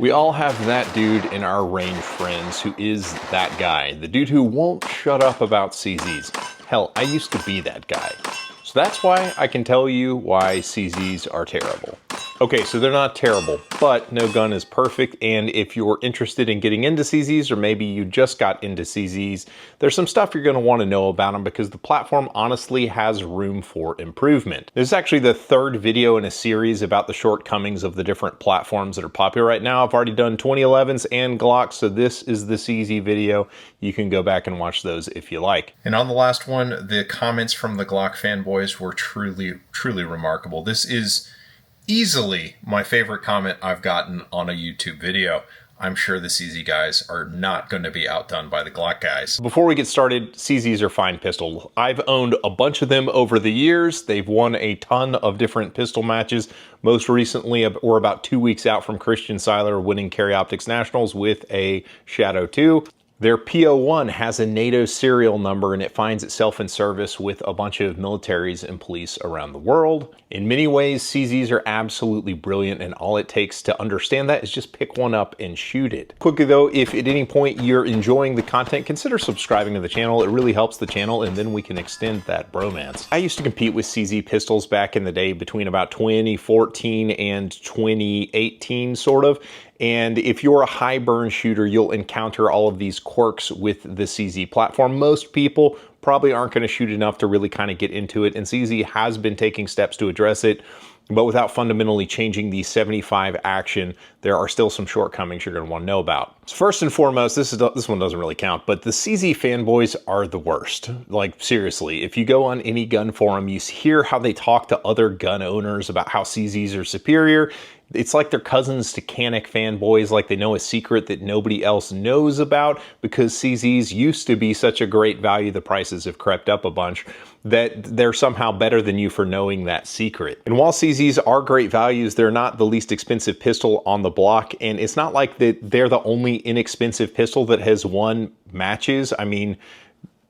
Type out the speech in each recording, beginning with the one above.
We all have that dude in our range friends who is that guy. The dude who won't shut up about CZs. Hell, I used to be that guy. So that's why I can tell you why CZs are terrible. Okay, so they're not terrible, but no gun is perfect, and if you're interested in getting into CZs, or maybe you just got into CZs, there's some stuff you're gonna wanna know about them because the platform honestly has room for improvement. This is actually the third video in a series about the shortcomings of the different platforms that are popular right now. I've already done 2011s and Glocks, so this is the CZ video. You can go back and watch those if you like. And on the last one, the comments from the Glock fanboys were truly remarkable. This is easily my favorite comment I've gotten on a YouTube video. I'm sure the CZ guys are not going to be outdone by the Glock guys. Before we get started, CZs are fine pistols. I've owned a bunch of them over the years. They've won a ton of different pistol matches. Most recently, we're about 2 weeks out from Christian Seiler winning Carry Optics Nationals with a Shadow 2. Their P01 has a NATO serial number and it finds itself in service with a bunch of militaries and police around the world. In many ways, CZs are absolutely brilliant, and all it takes to understand that is just pick one up and shoot it. Quickly though, if at any point you're enjoying the content, consider subscribing to the channel. It really helps the channel, and then we can extend that bromance. I used to compete with CZ pistols back in the day between about 2014 and 2018 sort of. And if you're a high burn shooter, you'll encounter all of these quirks with the CZ platform. Most people probably aren't going to shoot enough to really kind of get into it, and CZ has been taking steps to address it, but without fundamentally changing the 75 action, there are still some shortcomings you're going to want to know about. So first and foremost, this one doesn't really count, but the CZ fanboys are the worst. Like, seriously, if you go on any gun forum, you hear how they talk to other gun owners about how CZs are superior. It's like they're cousins to Canic fanboys, like they know a secret that nobody else knows about because CZs used to be such a great value. The prices have crept up a bunch, that they're somehow better than you for knowing that secret. And while CZs are great values, they're not the least expensive pistol on the block. And it's not like that they're the only inexpensive pistol that has won matches. I mean,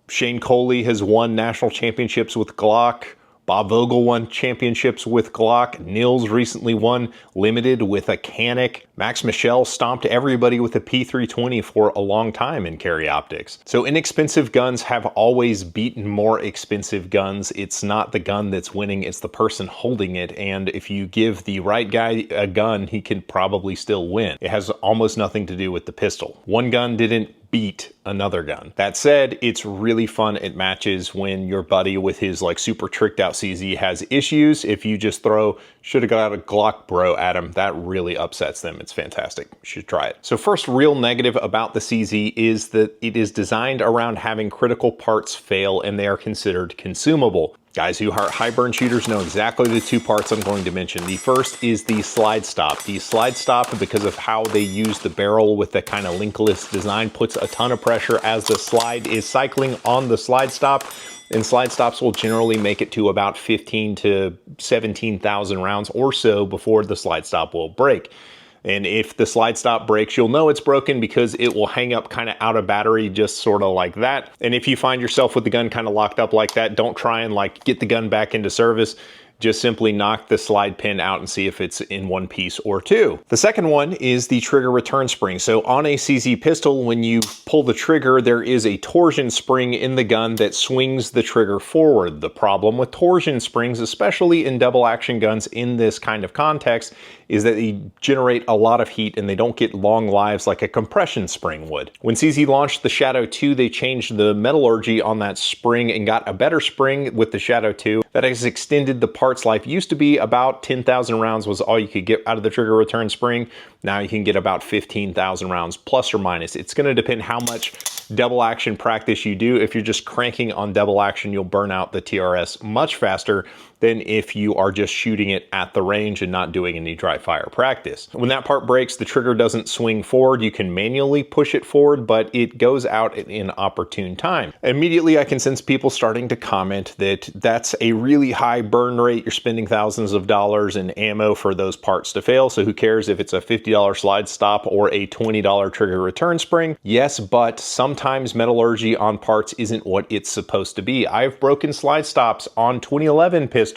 Shane Coley has won national championships with Glock. Bob Vogel won championships with Glock. Nils recently won limited with a Canic. Max Michel stomped everybody with a P320 for a long time in Carry Optics. So inexpensive guns have always beaten more expensive guns. It's not the gun that's winning, it's the person holding it. And if you give the right guy a gun, he can probably still win. It has almost nothing to do with the pistol. One gun didn't beat another gun. That said, it's really fun at matches when your buddy with his like super tricked out CZ has issues. If you just throw should have got a Glock bro at him, that really upsets them. It's fantastic. You should try it. So first real negative about the CZ is that it is designed around having critical parts fail and they are considered consumable. Guys who are high burn shooters know exactly the two parts I'm going to mention. The first is the slide stop. The slide stop, because of how they use the barrel with the kind of linkless design, puts a ton of pressure as the slide is cycling on the slide stop. And slide stops will generally make it to about 15 to 17,000 rounds or so before the slide stop will break. And if the slide stop breaks, you'll know it's broken because it will hang up kind of out of battery, just sort of like that. And if you find yourself with the gun kind of locked up like that, don't try and like get the gun back into service. Just simply knock the slide pin out and see if it's in one piece or two. The second one is the trigger return spring. So on a CZ pistol, when you pull the trigger, there is a torsion spring in the gun that swings the trigger forward. The problem with torsion springs, especially in double action guns in this kind of context, is that they generate a lot of heat and they don't get long lives like a compression spring would. When CZ launched the Shadow 2, they changed the metallurgy on that spring and got a better spring with the Shadow 2 that has extended the parts life. Used to be about 10,000 rounds was all you could get out of the trigger return spring. Now you can get about 15,000 rounds plus or minus. It's going to depend how much double action practice you do. If you're just cranking on double action, you'll burn out the TRS much faster than if you are just shooting it at the range and not doing any dry fire practice. When that part breaks, the trigger doesn't swing forward. You can manually push it forward, but it goes out at an opportune time. Immediately, I can sense people starting to comment that that's a really high burn rate. You're spending thousands of dollars in ammo for those parts to fail. So who cares if it's a $50 slide stop or a $20 trigger return spring? Yes, but sometimes metallurgy on parts isn't what it's supposed to be. I've broken slide stops on 2011 pistols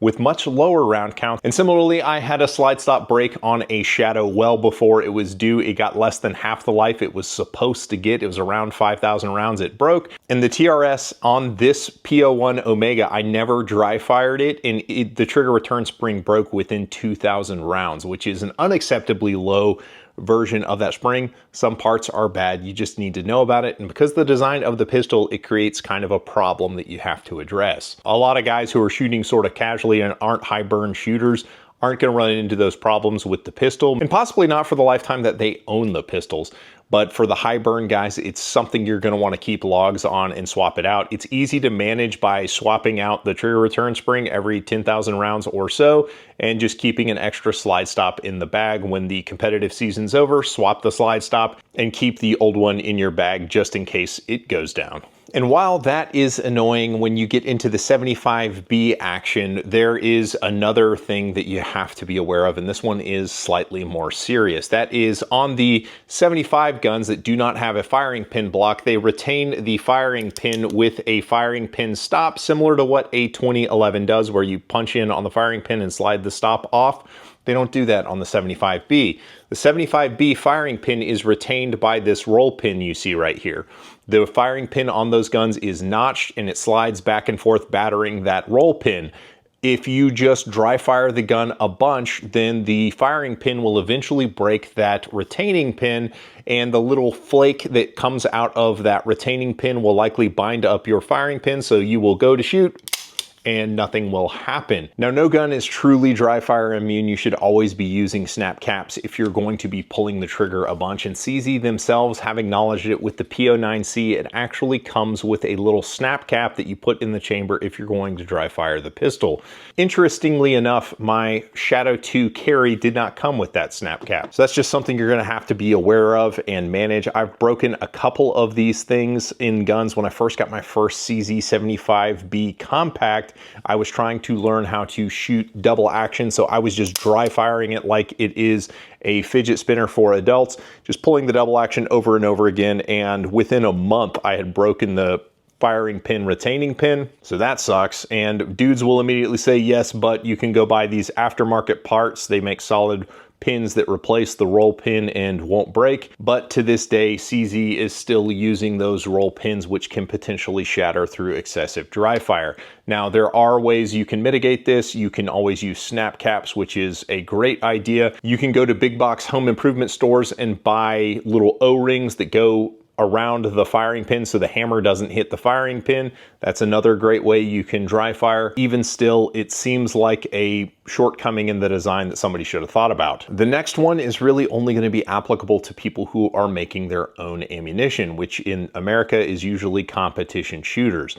with much lower round counts. And similarly, I had a slide stop break on a Shadow well before it was due. It got less than half the life it was supposed to get. It was around 5,000 rounds it broke. And the TRS on this P01 Omega, I never dry fired it, and the trigger return spring broke within 2,000 rounds, which is an unacceptably low version of that spring. Some parts are bad, you just need to know about it, and because of the design of the pistol, it creates kind of a problem that you have to address. A lot of guys who are shooting sort of casually and aren't high burn shooters aren't going to run into those problems with the pistol, and possibly not for the lifetime that they own the pistols. But for the high burn guys, it's something you're going to want to keep logs on and swap it out. It's easy to manage by swapping out the trigger return spring every 10,000 rounds or so, and just keeping an extra slide stop in the bag. When the competitive season's over, swap the slide stop and keep the old one in your bag just in case it goes down. And while that is annoying, when you get into the 75B action, there is another thing that you have to be aware of, and this one is slightly more serious. That is on the 75 guns that do not have a firing pin block, they retain the firing pin with a firing pin stop, similar to what a 2011 does, where you punch in on the firing pin and slide the stop off. They don't do that on the 75B. The 75B firing pin is retained by this roll pin you see right here. The firing pin on those guns is notched and it slides back and forth, battering that roll pin. If you just dry fire the gun a bunch, then the firing pin will eventually break that retaining pin, and the little flake that comes out of that retaining pin will likely bind up your firing pin, so you will go to shoot and nothing will happen. Now, no gun is truly dry fire immune. You should always be using snap caps if you're going to be pulling the trigger a bunch, and CZ themselves have acknowledged it with the P09C. It actually comes with a little snap cap that you put in the chamber if you're going to dry fire the pistol. Interestingly enough, my Shadow 2 carry did not come with that snap cap. So that's just something you're gonna have to be aware of and manage. I've broken a couple of these things in guns. When I first got my first CZ75B compact, I was trying to learn how to shoot double action, so I was just dry firing it like it is a fidget spinner for adults, just pulling the double action over and over again, and within a month I had broken the firing pin retaining pin, so that sucks. And dudes will immediately say, yes, but you can go buy these aftermarket parts. They make solid pins that replace the roll pin and won't break. But to this day, CZ is still using those roll pins, which can potentially shatter through excessive dry fire. Now, there are ways you can mitigate this. You can always use snap caps, which is a great idea. You can go to big box home improvement stores and buy little O-rings that go around the firing pin so the hammer doesn't hit the firing pin. That's another great way you can dry fire. Even still, it seems like a shortcoming in the design that somebody should have thought about. The next one is really only going to be applicable to people who are making their own ammunition, which in America is usually competition shooters.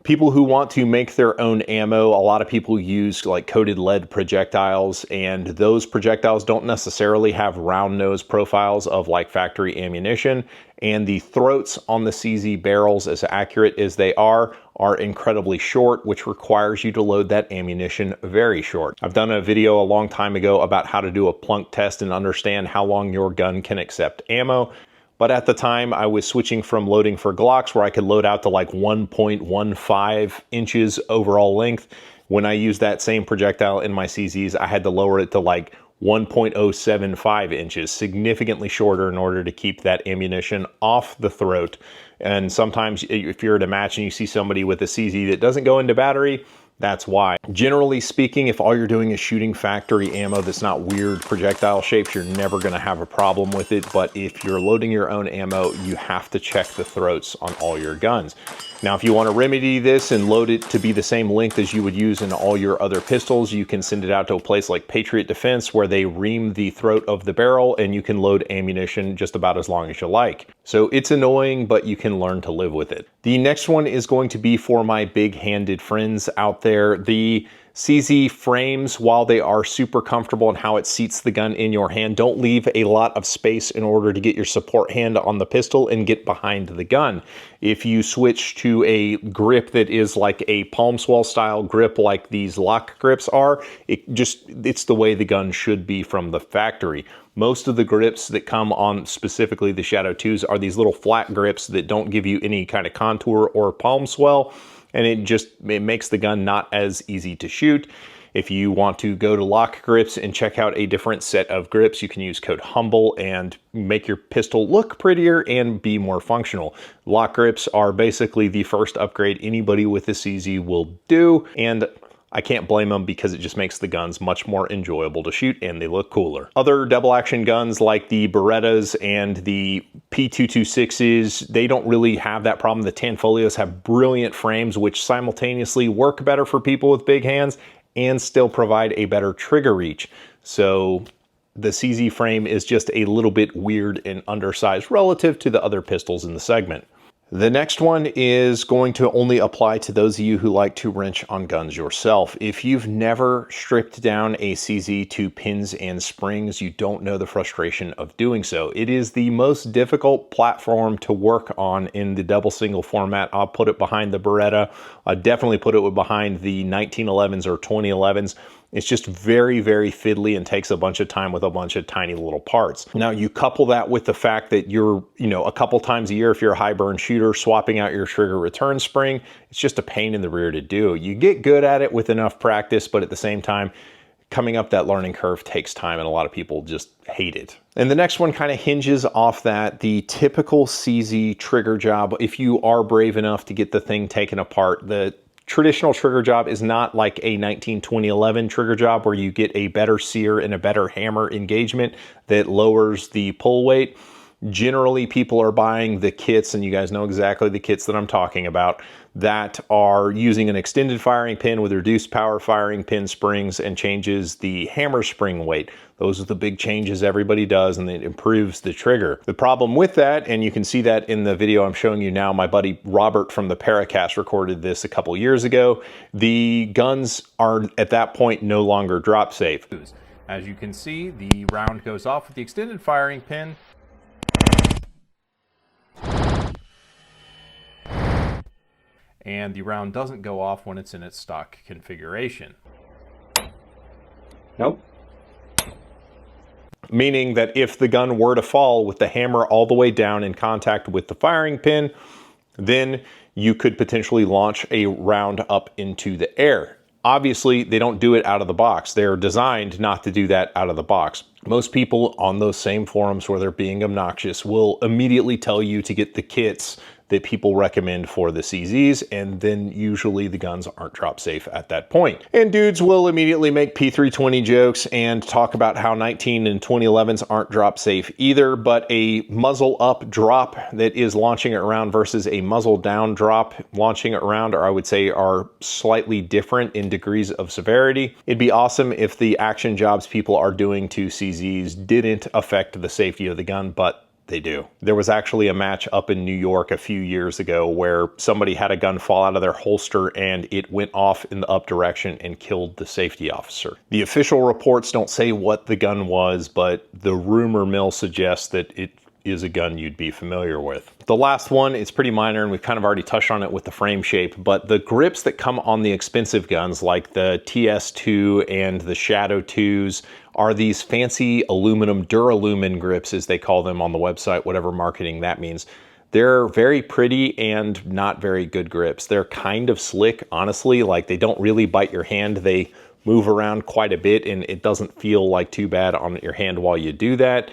People who want to make their own ammo, a lot of people use like coated lead projectiles, and those projectiles don't necessarily have round nose profiles of like factory ammunition, and the throats on the CZ barrels, as accurate as they are incredibly short, which requires you to load that ammunition very short. I've done a video a long time ago about how to do a plunk test and understand how long your gun can accept ammo. But at the time, I was switching from loading for Glocks, where I could load out to like 1.15 inches overall length. When I used that same projectile in my CZs, I had to lower it to like 1.075 inches, significantly shorter, in order to keep that ammunition off the throat. And sometimes if you're at a match and you see somebody with a CZ that doesn't go into battery, that's why. Generally speaking, if all you're doing is shooting factory ammo that's not weird projectile shapes, you're never gonna have a problem with it. But if you're loading your own ammo, you have to check the throats on all your guns. Now, if you want to remedy this and load it to be the same length as you would use in all your other pistols, you can send it out to a place like Patriot Defense, where they ream the throat of the barrel and you can load ammunition just about as long as you like. So it's annoying, but you can learn to live with it. The next one is going to be for my big-handed friends out there. The CZ frames, while they are super comfortable in how it seats the gun in your hand, don't leave a lot of space in order to get your support hand on the pistol and get behind the gun. If you switch to a grip that is like a palm swell style grip like these LOK Grips are, it's the way the gun should be from the factory. Most of the grips that come on specifically the Shadow 2s are these little flat grips that don't give you any kind of contour or palm swell, and it makes the gun not as easy to shoot. If you want to go to LOK Grips and check out a different set of grips, you can use code HUMBLE and make your pistol look prettier and be more functional. LOK Grips are basically the first upgrade anybody with a CZ will do, and I can't blame them because it just makes the guns much more enjoyable to shoot and they look cooler. Other double action guns like the Berettas and the P226s, they don't really have that problem. The Tanfolios have brilliant frames which simultaneously work better for people with big hands and still provide a better trigger reach. So the CZ frame is just a little bit weird and undersized relative to the other pistols in the segment. The next one is going to only apply to those of you who like to wrench on guns yourself. If you've never stripped down a CZ to pins and springs, you don't know the frustration of doing so. It is the most difficult platform to work on in the double single format. I'll put it behind the Beretta. I definitely put it behind the 1911s or 2011s. It's just very, very fiddly and takes a bunch of time with a bunch of tiny little parts. Now you couple that with the fact that you're, a couple times a year, if you're a high burn shooter, swapping out your trigger return spring, it's just a pain in the rear to do. You get good at it with enough practice, but at the same time, coming up that learning curve takes time and a lot of people just hate it. And the next one kind of hinges off that. The typical CZ trigger job, if you are brave enough to get the thing taken apart, the traditional trigger job is not like a 2011 trigger job where you get a better sear and a better hammer engagement that lowers the pull weight. Generally, people are buying the kits, and you guys know exactly the kits that I'm talking about, that are using an extended firing pin with reduced power firing pin springs and changes the hammer spring weight. Those are the big changes everybody does, and it improves the trigger. The problem with that, and you can see that in the video I'm showing you now, my buddy Robert from the Paracast recorded this a couple years ago, the guns are at that point no longer drop safe. As you can see, the round goes off with the extended firing pin, and the round doesn't go off when it's in its stock configuration. Nope. Meaning that if the gun were to fall with the hammer all the way down in contact with the firing pin, then you could potentially launch a round up into the air. Obviously, they don't do it out of the box. They're designed not to do that out of the box. Most people on those same forums where they're being obnoxious will immediately tell you to get the kits that people recommend for the CZs, and then usually the guns aren't drop safe at that point. And dudes will immediately make P320 jokes and talk about how 19 and 2011s aren't drop safe either, but a muzzle up drop that is launching it around versus a muzzle down drop launching it around, or I would say are slightly different in degrees of severity. It'd be awesome if the action jobs people are doing to CZs didn't affect the safety of the gun, but they do. There was actually a match up in New York a few years ago where somebody had a gun fall out of their holster and it went off in the up direction and killed the safety officer. The official reports don't say what the gun was, but the rumor mill suggests that it is a gun you'd be familiar with. The last one is pretty minor, and we've kind of already touched on it with the frame shape, but the grips that come on the expensive guns like the TS2 and the Shadow 2s are these fancy aluminum duralumin grips, as they call them on the website, whatever marketing that means. They're very pretty and not very good grips. They're kind of slick, honestly, like they don't really bite your hand. They move around quite a bit and it doesn't feel like too bad on your hand while you do that,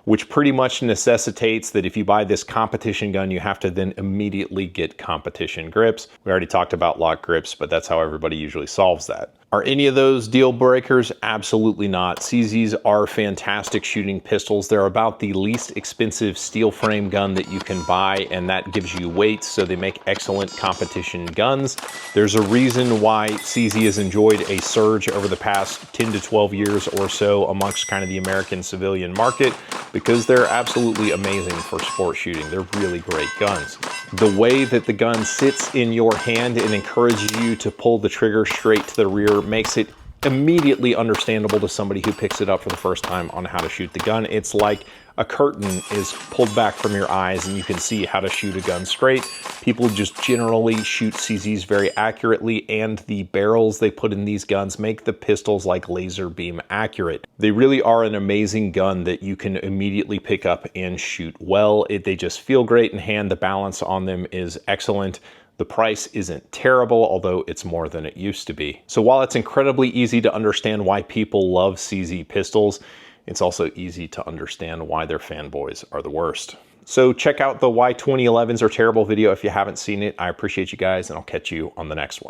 which pretty much necessitates that if you buy this competition gun, you have to then immediately get competition grips. We already talked about LOK Grips, but that's how everybody usually solves that. Are any of those deal breakers? Absolutely not. CZs are fantastic shooting pistols. They're about the least expensive steel frame gun that you can buy, and that gives you weight, so they make excellent competition guns. There's a reason why CZ has enjoyed a surge over the past 10 to 12 years or so amongst kind of the American civilian market, because they're absolutely amazing for sport shooting. They're really great guns. The way that the gun sits in your hand and encourages you to pull the trigger straight to the rear makes it immediately understandable to somebody who picks it up for the first time on how to shoot the gun. It's like a curtain is pulled back from your eyes and you can see how to shoot a gun straight. People just generally shoot CZs very accurately, and the barrels they put in these guns make the pistols like laser beam accurate. They really are an amazing gun that you can immediately pick up and shoot well. They just feel great in hand. The balance on them is excellent. The price isn't terrible, although it's more than it used to be. So while it's incredibly easy to understand why people love CZ pistols, it's also easy to understand why their fanboys are the worst. So check out the Why 2011s Are Terrible video if you haven't seen it. I appreciate you guys, and I'll catch you on the next one.